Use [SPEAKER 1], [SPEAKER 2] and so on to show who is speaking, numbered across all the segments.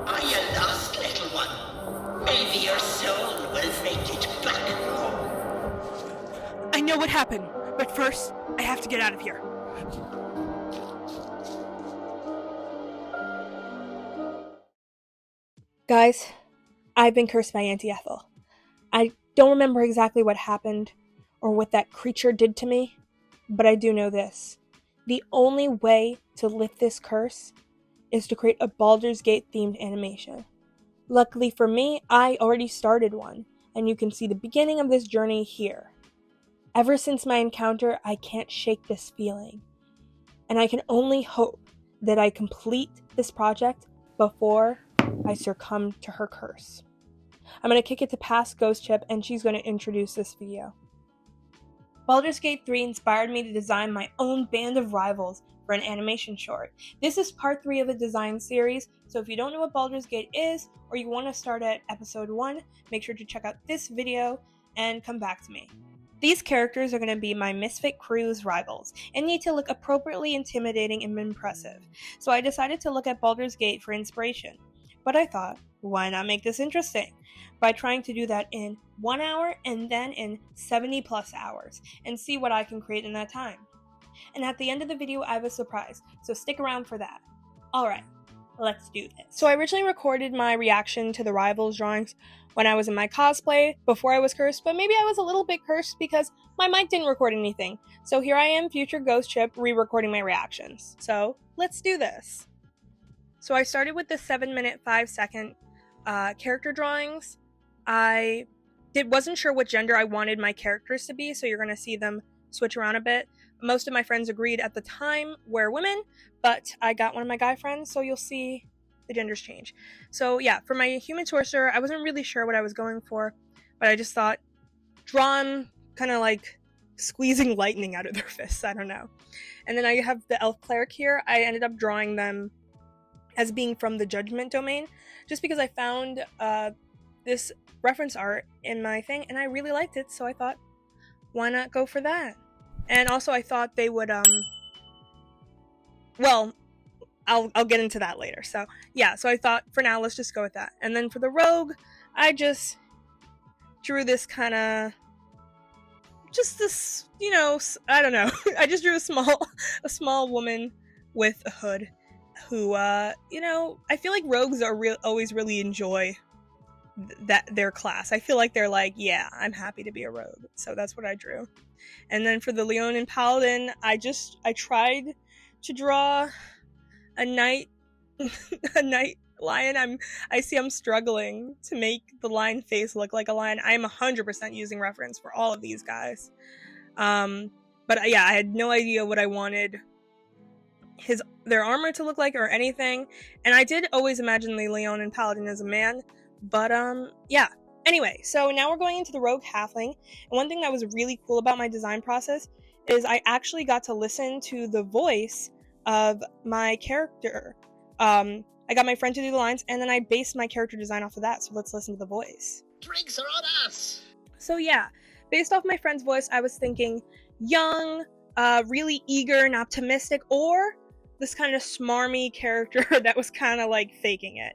[SPEAKER 1] Are you lost, little one? Maybe your soul will make it back home.
[SPEAKER 2] I know what happened, but first, I have to get out of here. Guys, I've been cursed by Auntie Ethel. I don't remember exactly what happened or what that creature did to me, but I do know this. The only way to lift this curse is to create a Baldur's Gate themed animation. Luckily for me, I already started one, and you can see the beginning of this journey here. Ever since my encounter, I can't shake this feeling, and I can only hope that I complete this project before I succumb to her curse. I'm going to kick it to past Ghost Chip, and she's going to introduce this video. Baldur's Gate 3 inspired me to design my own band of rivals for an animation short. This is part 3 of a design series, so if you don't know what Baldur's Gate is, or you want to start at episode 1, make sure to check out this video and come back to me. These characters are going to be my Misfit Crew's rivals, and need to look appropriately intimidating and impressive, so I decided to look at Baldur's Gate for inspiration. But I thought, why not make this interesting? By trying to do that in 1 hour and then in 70 plus hours, and see what I can create in that time. And at the end of the video, I have a surprise, so stick around for that. Alright, let's do this. So I originally recorded my reaction to the Rivals drawings when I was in my cosplay, before I was cursed, but maybe I was a little bit cursed because my mic didn't record anything. So here I am, future Ghost Chip, re-recording my reactions. So, let's do this. So I started with the 7-minute, 5-second character drawings. I wasn't sure what gender I wanted my characters to be, so you're going to see them switch around a bit. Most of my friends agreed at the time we're women, but I got one of my guy friends, so you'll see the genders change. So yeah, for my human sorcerer, I wasn't really sure what I was going for, but I just thought, draw them kind of like squeezing lightning out of their fists, I don't know. And then I have the elf cleric here. I ended up drawing them as being from the Judgment domain, just because I found this reference art in my thing, and I really liked it, so I thought, why not go for that? And also I thought they would, well, I'll get into that later. So yeah, so I thought for now let's just go with that. And then for the rogue, I just drew this kind of, just this, you know, I don't know. I just drew a small woman with a hood who, you know, I feel like rogues are always really enjoy their class. I feel like they're like, yeah, I'm happy to be a rogue. So that's what I drew. And then for the Leonin Paladin, I tried to draw a knight a knight lion. I'm struggling to make the lion face look like a lion. I am 100% using reference for all of these guys. But yeah, I had no idea what I wanted their armor to look like or anything. And I did always imagine the Leonin Paladin as a man. But yeah. Anyway, so now we're going into the rogue halfling. And one thing that was really cool about my design process is I actually got to listen to the voice of my character. I got my friend to do the lines, and then I based my character design off of that, so let's listen to the voice.
[SPEAKER 1] Drinks are on us!
[SPEAKER 2] So yeah, based off my friend's voice, I was thinking young, really eager and optimistic, or this kind of smarmy character that was kind of like faking it.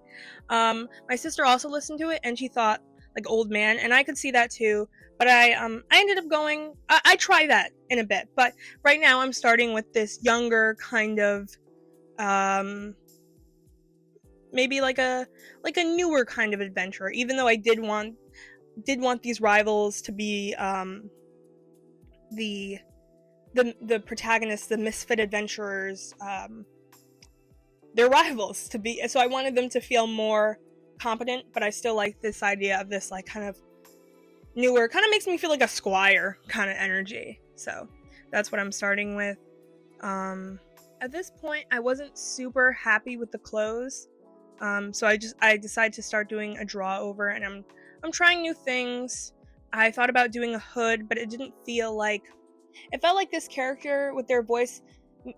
[SPEAKER 2] My sister also listened to it, and she thought like old man, and I could see that too. But I ended up going. I try that in a bit, but right now I'm starting with this younger kind of, maybe like a newer kind of adventurer. Even though I did want these rivals to be the protagonists, the misfit adventurers, their rivals to be. So I wanted them to feel more competent, but I still like this idea of this like kind of newer, kind of makes me feel like a squire kind of energy. So that's what I'm starting with. At this point, I wasn't super happy with the clothes, so I decided to start doing a draw over, and I'm trying new things. I thought about doing a hood, but it didn't feel like, it felt like this character with their voice,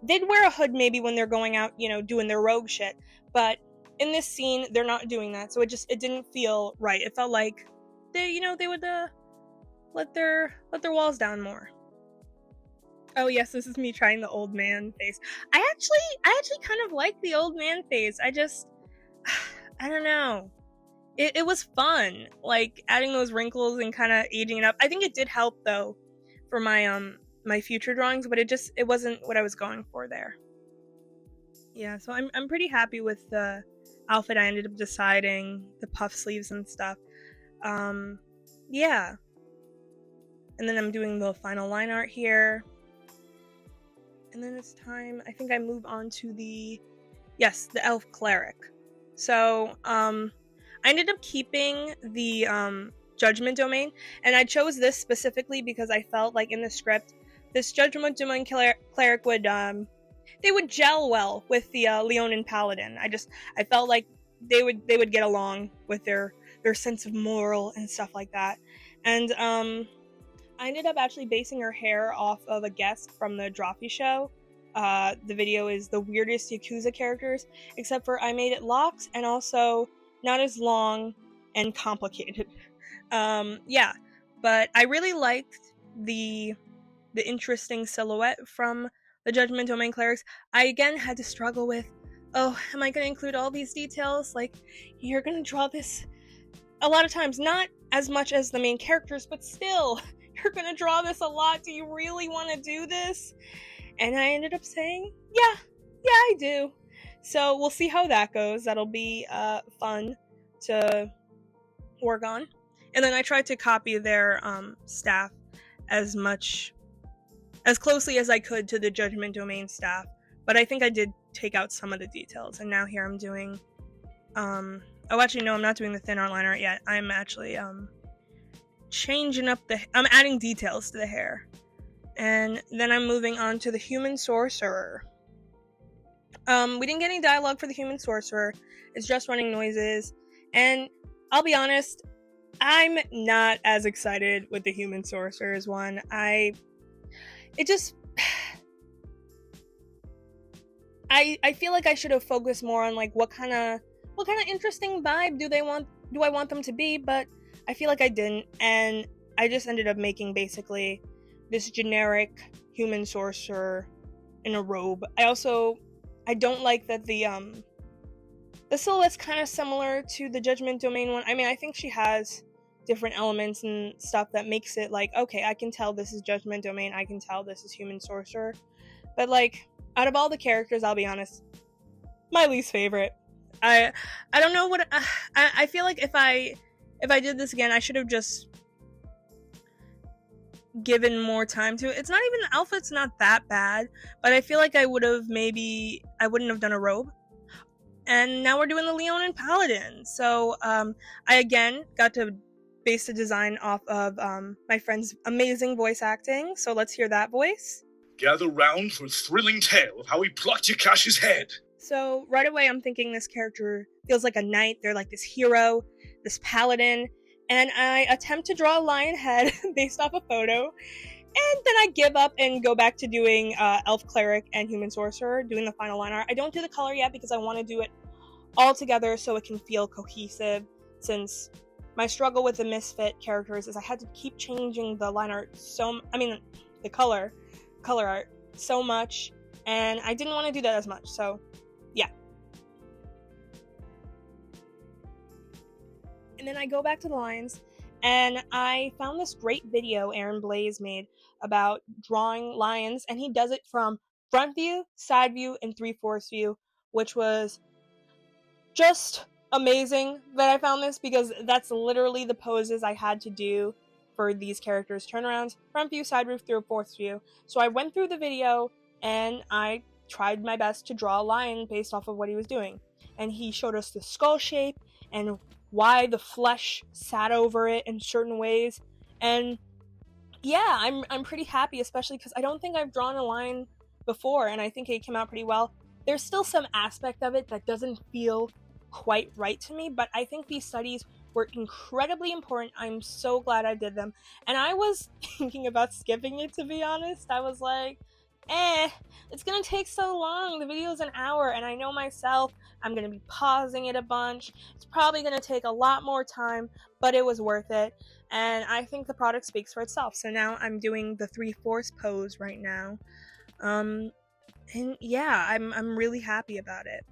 [SPEAKER 2] they'd wear a hood maybe when they're going out, you know, doing their rogue shit, but in this scene, they're not doing that, so it didn't feel right. It felt like they would let their walls down more. Oh yes, this is me trying the old man face. I actually kind of like the old man face. I don't know. It was fun, like adding those wrinkles and kind of aging it up. I think it did help though for my future drawings, but it wasn't what I was going for there. Yeah, so I'm pretty happy with the outfit I ended up deciding, the puff sleeves and stuff. Yeah. And then I'm doing the final line art here. And then it's time, I think I move on to the elf cleric. So, I ended up keeping the judgment domain, and I chose this specifically because I felt like in the script, this judgment domain cleric would they would gel well with the Leonin paladin. I felt like they would get along with their sense of moral and stuff like that. And I ended up actually basing her hair off of a guest from the Drawfee show. The video is the weirdest Yakuza characters, except for I made it locks and also not as long and complicated. Yeah, but I really liked the interesting silhouette from the Judgment Domain clerics. I again had to struggle with, oh, am I going to include all these details? Like, you're going to draw this a lot of times, not as much as the main characters, but still, you're going to draw this a lot. Do you really want to do this? And I ended up saying, yeah, I do. So we'll see how that goes. That'll be fun to work on. And then I tried to copy their staff as closely as I could to the Judgment Domain staff. But I think I did take out some of the details. And now here I'm doing... oh, actually, no, I'm not doing the thin art line art yet. I'm actually changing up I'm adding details to the hair. And then I'm moving on to the human sorcerer. We didn't get any dialogue for the human sorcerer. It's just running noises. And I'll be honest, I'm not as excited with the human sorcerer's one. I feel like I should have focused more on like what kind of interesting vibe do I want them to be, but I feel like I didn't, and I just ended up making basically this generic human sorcerer in a robe. I don't like that the silhouette's kind of similar to the Judgment Domain one. I mean, I think she has different elements and stuff that makes it like, okay, I can tell this is Judgment Domain, I can tell this is human sorcerer. But like, out of all the characters, I'll be honest, my least favorite. I don't know what I feel like if I did this again, I should have just given more time to it. It's not even, the outfit's not that bad, but I feel like I wouldn't have done a robe. And now we're doing the Leonin Paladin. So I again got to base the design off of my friend's amazing voice acting. So let's hear that voice.
[SPEAKER 3] Gather round for a thrilling tale of how he plucked Yakashi's head.
[SPEAKER 2] So right away I'm thinking this character feels like a knight. They're like this hero, this paladin. And I attempt to draw a lion head based off a photo, and then I give up and go back to doing elf cleric and human sorcerer, doing the final line art. I don't do the color yet because I want to do it all together so it can feel cohesive, since my struggle with the misfit characters is I had to keep changing the line art the color art so much, and I didn't want to do that as much, so yeah. And then I go back to the lines, and I found this great video Aaron Blaze made about drawing lions, and he does it from front view, side view, and 3/4 view, which was just amazing that I found this, because that's literally the poses I had to do for these characters' turnarounds: front view, side view, 3/4 view. So I went through the video, and I tried my best to draw a lion based off of what he was doing. And he showed us the skull shape, and why the flesh sat over it in certain ways. And yeah, I'm pretty happy, especially because I don't think I've drawn a lion before, and I think it came out pretty well. There's still some aspect of it that doesn't feel quite right to me, but I think these studies were incredibly important. I'm so glad I did them. And I was thinking about skipping it, to be honest. I was like, it's gonna take so long. The video's an hour, and I know myself, I'm gonna be pausing it a bunch. It's probably gonna take a lot more time, but it was worth it. And I think the product speaks for itself. So now I'm doing the 3/4 pose right now. And yeah, I'm really happy about it.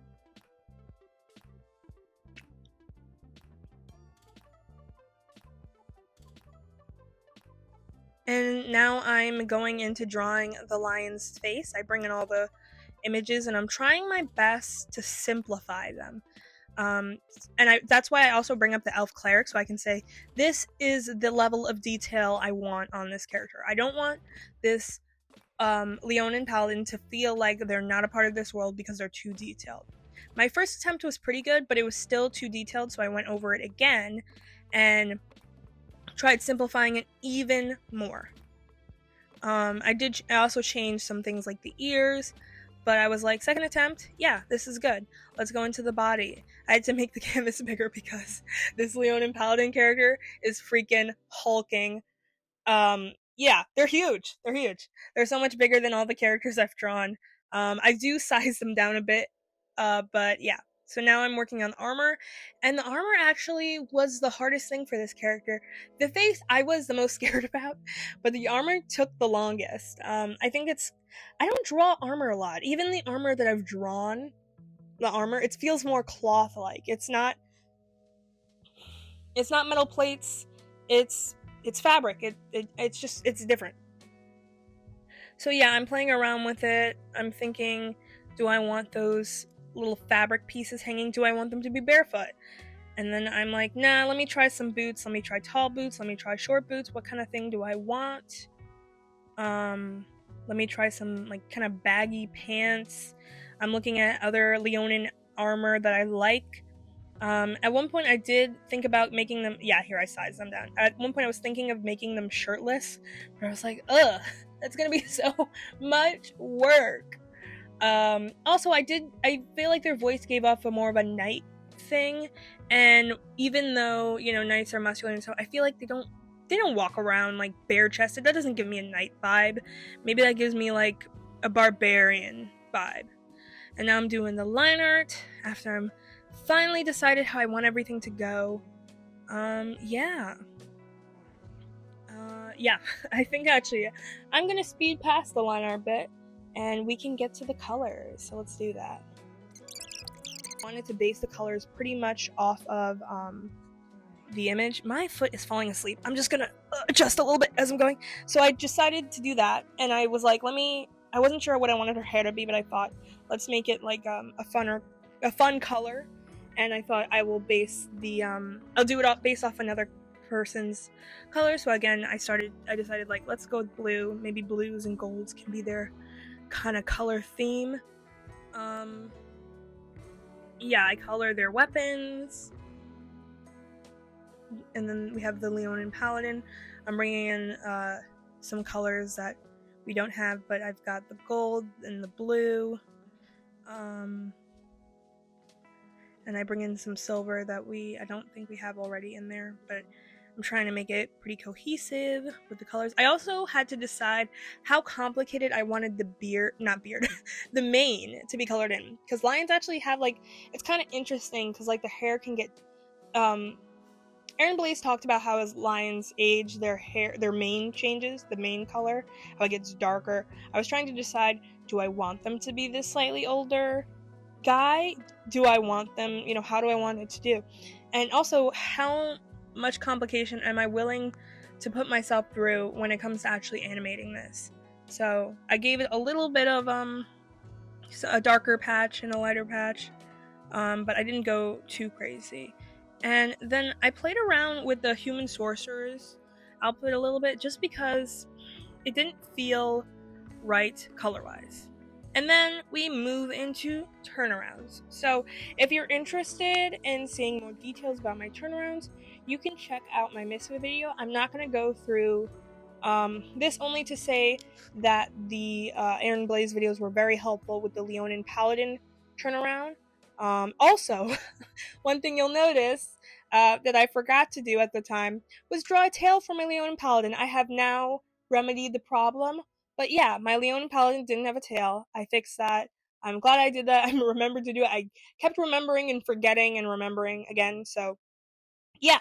[SPEAKER 2] And now I'm going into drawing the lion's face. I bring in all the images and I'm trying my best to simplify them. That's why I also bring up the elf cleric, so I can say, this is the level of detail I want on this character. I don't want this Leonin paladin to feel like they're not a part of this world because they're too detailed. My first attempt was pretty good, but it was still too detailed, so I went over it again and tried simplifying it even more. I also changed some things like the ears, but I was like, second attempt, yeah, this is good. Let's go into the body. I had to make the canvas bigger because this Leonin paladin character is freaking hulking. Yeah, they're huge. They're so much bigger than all the characters I've drawn. I do size them down a bit, but yeah. So now I'm working on armor, and the armor actually was the hardest thing for this character. The face I was the most scared about, but the armor took the longest. I don't draw armor a lot. Even the armor that I've drawn, it feels more cloth-like. It's not metal plates. It's fabric. It's different. So yeah, I'm playing around with it. I'm thinking, do I want those little fabric pieces hanging? Do I want them to be barefoot? And then I'm like, nah, let me try some boots. Let me try tall boots. Let me try short boots. What kind of thing do I want? Let me try some like kind of baggy pants. I'm looking at other Leonin armor that I like. At one point I did think about making them, yeah, here I sized them down. At one point I was thinking of making them shirtless, but I was like, ugh, that's gonna be so much work. Also I feel like their voice gave off a more of a knight thing, and even though, you know, knights are masculine, so I feel like they don't walk around like bare chested. That doesn't give me a knight vibe. Maybe that gives me like a barbarian vibe. And now I'm doing the line art after I'm finally decided how I want everything to go. Yeah. Yeah, I think actually I'm gonna speed past the line art bit and we can get to the colors. So let's do that. I wanted to base the colors pretty much off of the image. My foot is falling asleep. I'm just gonna adjust a little bit as I'm going. So I decided to do that, and I was like, I wasn't sure what I wanted her hair to be, but I thought, let's make it like a fun color. And I thought I will base the I'll do it based off another person's color. So again, I decided like, let's go with blue. Maybe blues and golds can be their kind of color theme. Yeah, I color their weapons. And then we have the Leonin Paladin. I'm bringing in some colors that we don't have, but I've got the gold and the blue. And I bring in some silver that I don't think we have already in there, but I'm trying to make it pretty cohesive with the colors. I also had to decide how complicated I wanted the mane to be colored in. Because lions actually have like, it's kind of interesting because like the hair can get, Aaron Blaze talked about how as lions age, their mane changes, the mane color, how it gets darker. I was trying to decide, do I want them to be this slightly older guy? Do I want them, how do I want it to do? And also, how much complication am I willing to put myself through when it comes to actually animating this? So I gave it a little bit of a darker patch and a lighter patch, but I didn't go too crazy. And then I played around with the human sorcerer's output a little bit just because it didn't feel right color-wise. And then we move into turnarounds. So if you're interested in seeing more details about my turnarounds, you can check out my Misfit video. I'm not going to go through this, only to say that the Aaron Blaze videos were very helpful with the Leonin Paladin turnaround. Also, one thing you'll notice that I forgot to do at the time was draw a tail for my Leonin Paladin. I have now remedied the problem But yeah, my Leonin Paladin didn't have a tail. I fixed that. I'm glad I did that. I remembered to do it. I kept remembering and forgetting and remembering again, so yeah.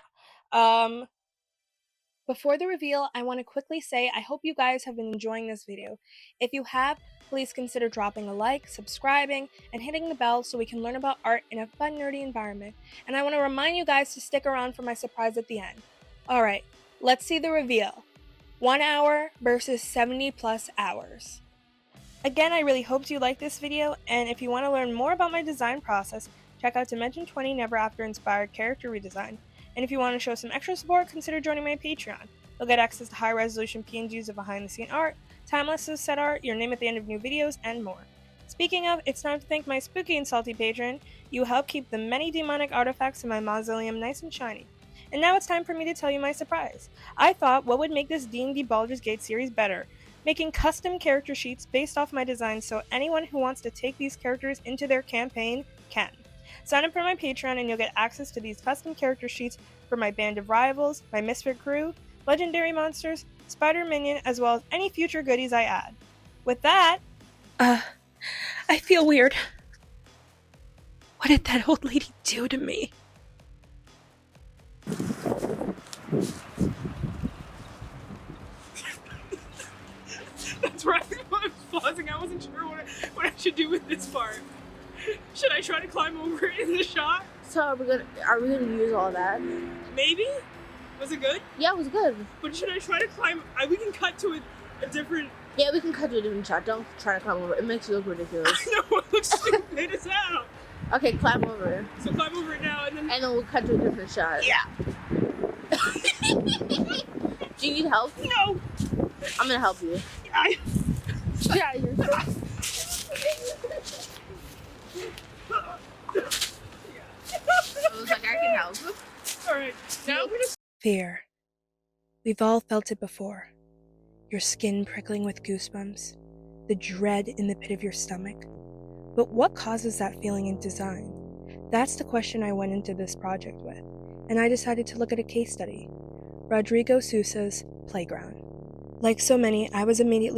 [SPEAKER 2] Before the reveal, I want to quickly say I hope you guys have been enjoying this video. If you have, please consider dropping a like, subscribing, and hitting the bell so we can learn about art in a fun, nerdy environment. And I want to remind you guys to stick around for my surprise at the end. Alright, let's see the reveal. 1 hour versus 70 plus hours. Again, I really hope you liked this video, and if you want to learn more about my design process, check out Dimension 20 Never After Inspired Character Redesign. And if you want to show some extra support, consider joining my Patreon. You'll get access to high-resolution PNGs of behind-the-scene art, time-lapse set art, your name at the end of new videos, and more. Speaking of, it's time to thank my spooky and salty patron. You help keep the many demonic artifacts in my mausoleum nice and shiny. And now it's time for me to tell you my surprise. I thought what would make this D&D Baldur's Gate series better? Making custom character sheets based off my designs so anyone who wants to take these characters into their campaign can. Sign up for my Patreon and you'll get access to these custom character sheets for my Band of Rivals, my Misfit Crew, Legendary Monsters, Spider Minion, as well as any future goodies I add. With that, I feel weird. What did that old lady do to me? That's right, I was pausing. I wasn't sure what I should do with this part. Should I try to climb over it in the shot?
[SPEAKER 4] So are we gonna use all that?
[SPEAKER 2] Maybe? Was it good?
[SPEAKER 4] Yeah, it was good.
[SPEAKER 2] But should I try to climb? We can cut to a different...
[SPEAKER 4] Yeah, we can cut to a different shot. Don't try to climb over. It makes you look ridiculous.
[SPEAKER 2] I know, it looks stupid as hell.
[SPEAKER 4] Okay, climb over.
[SPEAKER 2] So climb over it now and then...
[SPEAKER 4] And then we'll cut to a different shot.
[SPEAKER 2] Yeah.
[SPEAKER 4] Do you need help?
[SPEAKER 2] No.
[SPEAKER 4] I'm gonna help you. Yeah, you're I was like, I can help.
[SPEAKER 2] Alright, now we're gonna...
[SPEAKER 5] Fear. We've all felt it before. Your skin prickling with goosebumps, the dread in the pit of your stomach. But what causes that feeling in design? That's the question I went into this project with, and I decided to look at a case study. Rodrigo Sousa's Playground. Like so many, I was immediately